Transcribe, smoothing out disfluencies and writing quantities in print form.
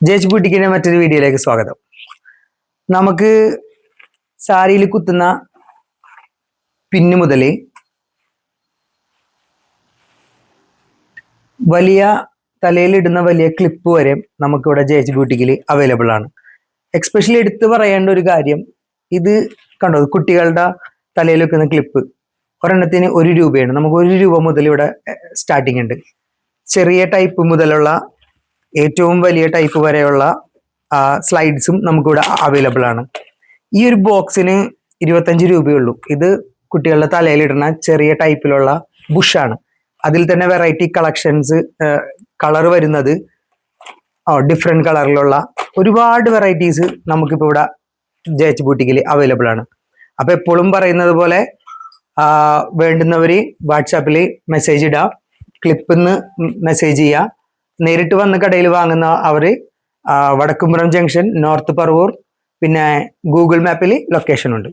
ജേച്ച് ബൂട്ടിക്കിന്റെ മറ്റൊരു വീഡിയോയിലേക്ക് സ്വാഗതം. നമുക്ക് സാരിയിൽ കുത്തുന്ന പിന്നു മുതൽ വലിയ തലയിലിടുന്ന വലിയ ക്ലിപ്പ് വരെ നമുക്കിവിടെ ജേച്ച് ബൂട്ടിക്കിൽ അവൈലബിൾ ആണ്. എക്സ്പെഷ്യലി എടുത്തു പറയേണ്ട ഒരു കാര്യം, ഇത് കണ്ടോ, കുട്ടികളുടെ തലയിൽ വെക്കുന്ന ക്ലിപ്പ് ഒരെണ്ണത്തിന് 1 രൂപയാണ്. നമുക്ക് 1 രൂപ മുതൽ ഇവിടെ സ്റ്റാർട്ടിങ് ഉണ്ട്. ചെറിയ ടൈപ്പ് മുതലുള്ള ഏറ്റവും വലിയ ടൈപ്പ് വരെയുള്ള സ്ലൈഡ്സും നമുക്കിവിടെ അവൈലബിൾ ആണ്. ഈ ഒരു ബോക്സിന് 25 രൂപയുള്ളൂ. ഇത് കുട്ടികളുടെ തലയിലിടുന്ന ചെറിയ ടൈപ്പിലുള്ള ബുഷാണ്. അതിൽ തന്നെ വെറൈറ്റി കളക്ഷൻസ്, കളർ വരുന്നത് ഡിഫറെന്റ് കളറിലുള്ള ഒരുപാട് വെറൈറ്റീസ് നമുക്കിപ്പോൾ ഇവിടെ ജേച്ച് ബൂട്ടിക്കിൽ അവൈലബിൾ ആണ്. അപ്പൊ എപ്പോഴും പറയുന്നത് പോലെ വേണ്ടുന്നവര് വാട്സാപ്പിൽ മെസ്സേജ് ഇടുക, ക്ലിപ്പിന്ന് മെസ്സേജ് ചെയ്യുക. നേരിട്ട് വന്ന് കടയിൽ വാങ്ങുന്ന അവര് വടക്കുംപുറം ജംഗ്ഷൻ, നോർത്ത് പറവൂർ, പിന്നെ ഗൂഗിൾ മാപ്പിൽ ലൊക്കേഷൻ ഉണ്ട്.